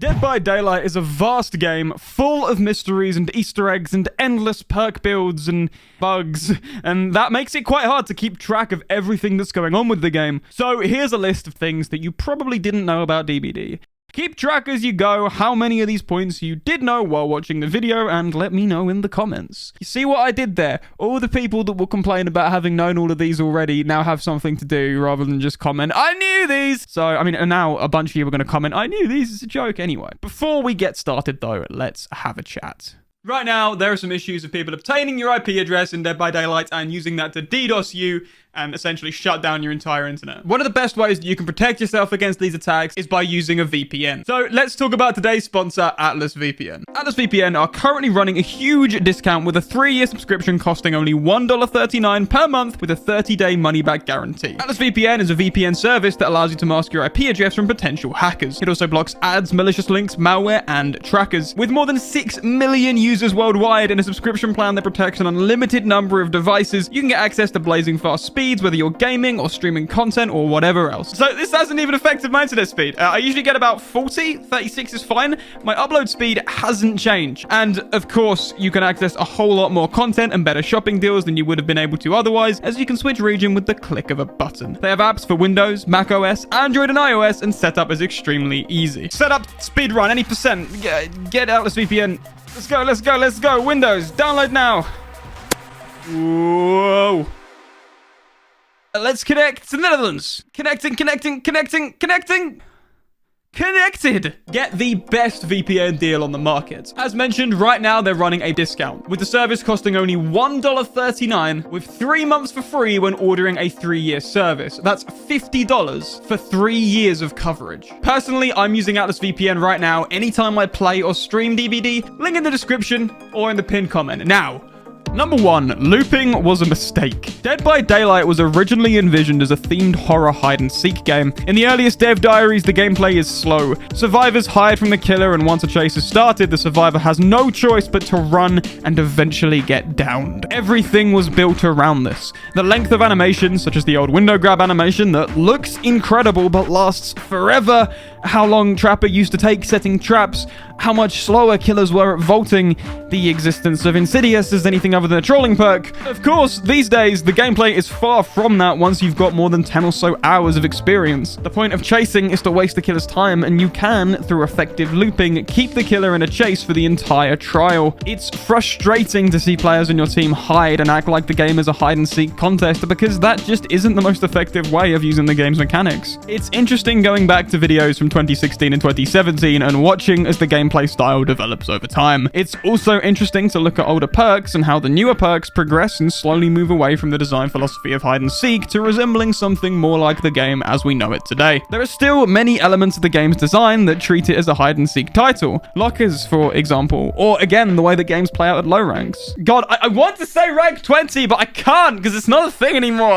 Dead by Daylight is a vast game full of mysteries and Easter eggs and endless perk builds and bugs, and that makes it quite hard to keep track of everything that's going on with the game. So here's a list of things that you probably didn't know about DBD. Keep track as you go how many of these points you did know while watching the video, and let me know in the comments. You see what I did there? All the people that will complain about having known all of these already now have something to do rather than just comment, I knew these! So, I mean, and now a bunch of you are going to comment, I knew these, it's a joke anyway. Before we get started though, let's have a chat. Right now, there are some issues of people obtaining your IP address in Dead by Daylight and using that to DDoS you and essentially shut down your entire internet. One of the best ways that you can protect yourself against these attacks is by using a VPN. So let's talk about today's sponsor, Atlas VPN. Atlas VPN are currently running a huge discount with a 3-year subscription costing only $1.39 per month with a 30-day money-back guarantee. Atlas VPN is a VPN service that allows you to mask your IP address from potential hackers. It also blocks ads, malicious links, malware, and trackers. With more than 6 million users worldwide and a subscription plan that protects an unlimited number of devices, you can get access to blazing fast speeds, whether you're gaming or streaming content or whatever else. So this hasn't even affected my internet speed. I usually get about 40, 36 is fine. My upload speed hasn't changed. And of course, you can access a whole lot more content and better shopping deals than you would have been able to otherwise, as you can switch region with the click of a button. They have apps for Windows, Mac OS, Android, and iOS, and setup is extremely easy. Setup, speedrun, any percent. Get Atlas VPN. Let's go, let's go, let's go. Windows, download now. Whoa. Let's connect to the Netherlands. Connecting. Connected! Get the best VPN deal on the market. As mentioned, right now they're running a discount, with the service costing only $1.39 with 3 months for free when ordering a 3-year service. That's $50 for 3 years of coverage. Personally, I'm using Atlas VPN right now anytime I play or stream DBD. Link in the description or in the pinned comment. Now, Number 1, looping was a mistake. Dead by Daylight was originally envisioned as a themed horror hide-and-seek game. In the earliest dev diaries, the gameplay is slow. Survivors hide from the killer, and once a chase is started, the survivor has no choice but to run and eventually get downed. Everything was built around this. The length of animations, such as the old window grab animation that looks incredible but lasts forever, how long Trapper used to take setting traps, how much slower killers were at vaulting, the existence of Insidious as anything other than a trolling perk. Of course, these days, the gameplay is far from that once you've got more than 10 or so hours of experience. The point of chasing is to waste the killer's time, and you can, through effective looping, keep the killer in a chase for the entire trial. It's frustrating to see players in your team hide and act like the game is a hide-and-seek contest, because that just isn't the most effective way of using the game's mechanics. It's interesting going back to videos from 2016 and 2017 and watching as the gameplay style develops over time. It's also interesting to look at older perks and how the newer perks progress and slowly move away from the design philosophy of hide and seek to resembling something more like the game as we know it today. There are still many elements of the game's design that treat it as a hide and seek title. Lockers, for example, or again, the way that games play out at low ranks. God, I want to say rank 20, but I can't because it's not a thing anymore.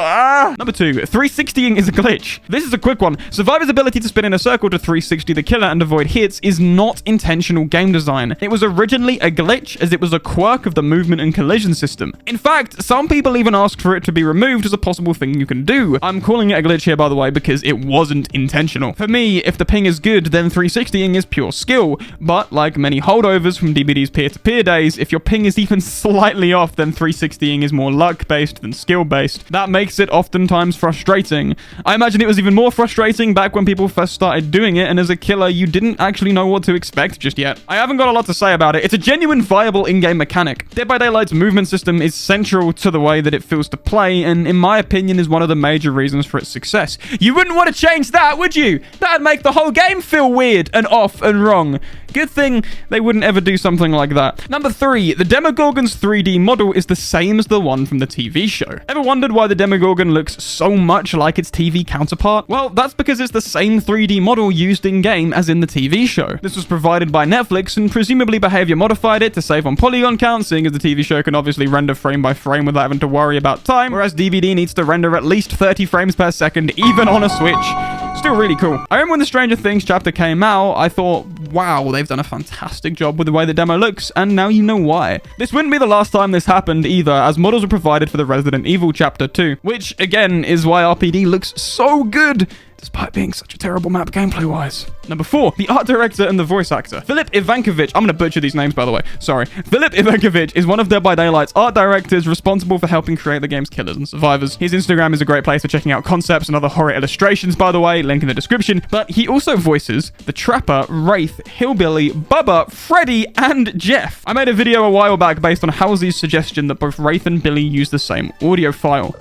Number 2, 360ing is a glitch. This is a quick one. Survivor's ability to spin in a circle to 360 the killer and avoid hits is not intentional game design. It was originally a glitch, as it was a quirk of the movement and collision system. In fact, some people even asked for it to be removed as a possible thing you can do. I'm calling it a glitch here, by the way, because it wasn't intentional. For me, if the ping is good, then 360ing is pure skill. But like many holdovers from DBD's peer-to-peer days, if your ping is even slightly off, then 360ing is more luck-based than skill-based. That makes it oftentimes frustrating. I imagine it was even more frustrating back when people first started doing it, and as a killer, you didn't actually know what to expect just yet. I haven't got a lot to say about it. It's a genuine viable in-game mechanic. Dead by Daylight's movement system is central to the way that it feels to play, and in my opinion is one of the major reasons for its success. You wouldn't want to change that, would you? That'd make the whole game feel weird and off and wrong. Good thing they wouldn't ever do something like that. Number 3, the Demogorgon's 3D model is the same as the one from the TV show. Ever wondered why the Demogorgon looks so much like its TV counterpart? Well, that's because it's the same 3D model used in-game as in the TV show. This was provided by Netflix, and presumably Behavior modified it to save on polygon count, seeing as the TV show can obviously render frame by frame without having to worry about time, whereas DVD needs to render at least 30 frames per second, even on a Switch. Still really cool. I remember when the Stranger Things chapter came out, I thought, wow, they've done a fantastic job with the way the demo looks, and now you know why. This wouldn't be the last time this happened either, as models were provided for the Resident Evil chapter too, which again is why RPD looks so good. despite being such a terrible map gameplay-wise. Number 4, the art director and the voice actor. Filip Ivankovic, I'm going to butcher these names, by the way. Sorry. Filip Ivankovic is one of Dead by Daylight's art directors responsible for helping create the game's killers and survivors. His Instagram is a great place for checking out concepts and other horror illustrations, by the way, link in the description. But he also voices the Trapper, Wraith, Hillbilly, Bubba, Freddy, and Jeff. I made a video a while back based on Halsey's suggestion that both Wraith and Billy use the same audio file.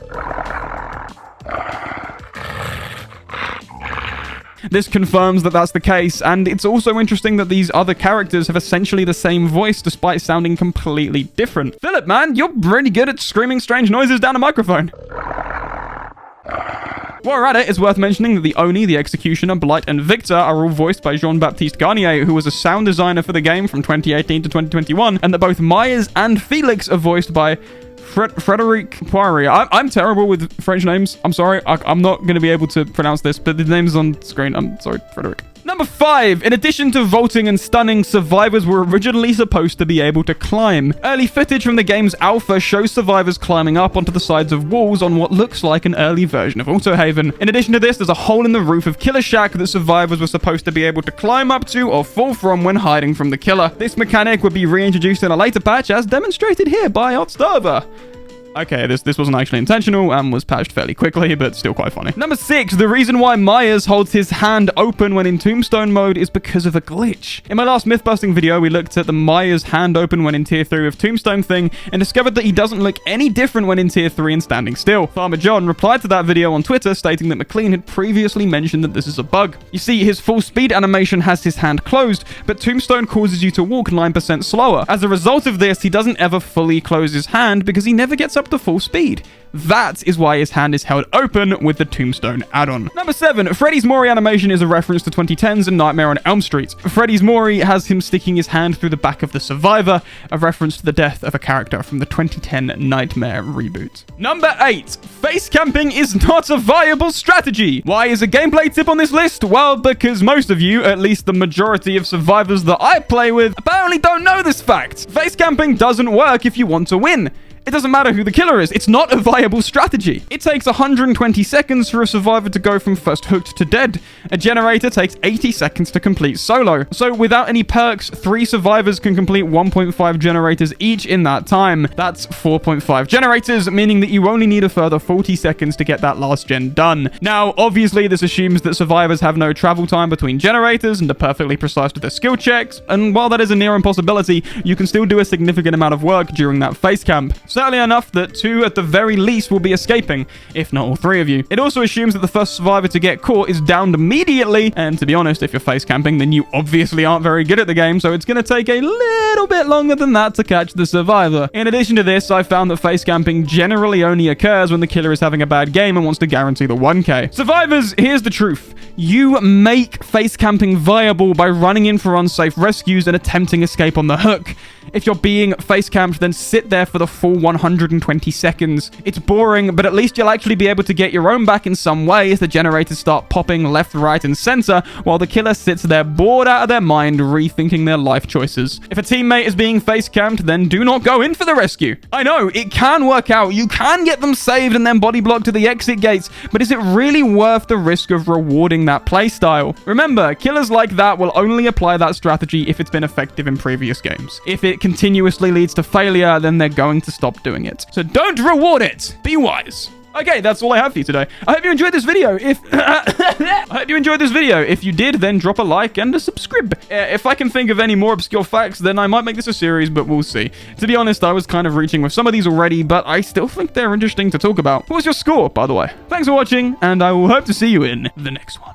This confirms that that's the case, and it's also interesting that these other characters have essentially the same voice despite sounding completely different. Filip, man, you're really good at screaming strange noises down a microphone. While we're at it, it's worth mentioning that the Oni, the Executioner, Blight, and Victor are all voiced by Jean-Baptiste Garnier, who was a sound designer for the game from 2018 to 2021, and that both Myers and Felix are voiced by Frederic Poirier. I'm terrible with French names. I'm sorry. I'm not going to be able to pronounce this, but the name's on screen. I'm sorry, Frederic. Number 5. In addition to vaulting and stunning, survivors were originally supposed to be able to climb. Early footage from the game's alpha shows survivors climbing up onto the sides of walls on what looks like an early version of Autohaven. In addition to this, there's a hole in the roof of Killer Shack that survivors were supposed to be able to climb up to or fall from when hiding from the killer. This mechanic would be reintroduced in a later patch, as demonstrated here by Otstava. Okay, this wasn't actually intentional and was patched fairly quickly, but still quite funny. Number 6, the reason why Myers holds his hand open when in Tombstone mode is because of a glitch. In my last myth-busting video, we looked at the Myers hand open when in Tier 3 of Tombstone thing and discovered that he doesn't look any different when in Tier 3 and standing still. Farmer John replied to that video on Twitter stating that McLean had previously mentioned that this is a bug. You see, his full speed animation has his hand closed, but Tombstone causes you to walk 9% slower. As a result of this, he doesn't ever fully close his hand because he never gets up to full speed. That is why his hand is held open with the Tombstone add-on. Number 7, Freddy's Mori animation is a reference to 2010's Nightmare on Elm Street. Freddy's Mori has him sticking his hand through the back of the survivor, a reference to the death of a character from the 2010 Nightmare reboot. Number 8, face camping is not a viable strategy. Why is a gameplay tip on this list? Well, because most of you, at least the majority of survivors that I play with, apparently don't know this fact. Face camping doesn't work if you want to win. It doesn't matter who the killer is. It's not a viable strategy. It takes 120 seconds for a survivor to go from first hooked to dead. A generator takes 80 seconds to complete solo. So without any perks, 3 survivors can complete 1.5 generators each in that time. That's 4.5 generators, meaning that you only need a further 40 seconds to get that last gen done. Now, obviously, this assumes that survivors have no travel time between generators and are perfectly precise with their skill checks. And while that is a near impossibility, you can still do a significant amount of work during that face camp. Certainly enough that 2 at the very least will be escaping, if not all 3 of you. It also assumes that the first survivor to get caught is downed immediately, and to be honest, if you're face camping, then you obviously aren't very good at the game, so it's going to take a little bit longer than that to catch the survivor. In addition to this, I found that face camping generally only occurs when the killer is having a bad game and wants to guarantee the 1k. Survivors, here's the truth. You make face camping viable by running in for unsafe rescues and attempting escape on the hook. If you're being face camped, then sit there for the full 120 seconds. It's boring, but at least you'll actually be able to get your own back in some way as the generators start popping left, right, and center, while the killer sits there bored out of their mind, rethinking their life choices. If a teammate is being face camped, then do not go in for the rescue. I know, it can work out. You can get them saved and then body blocked to the exit gates, but is it really worth the risk of rewarding that playstyle? Remember, killers like that will only apply that strategy if it's been effective in previous games. If it continuously leads to failure, then they're going to stop doing it. So don't reward it. Be wise. Okay, that's all I have for you today. I hope you enjoyed this video. If you did, then drop a like and a subscribe. If I can think of any more obscure facts, then I might make this a series, but we'll see. To be honest, I was kind of reaching with some of these already, but I still think they're interesting to talk about. What was your score, by the way? Thanks for watching, and I will hope to see you in the next one.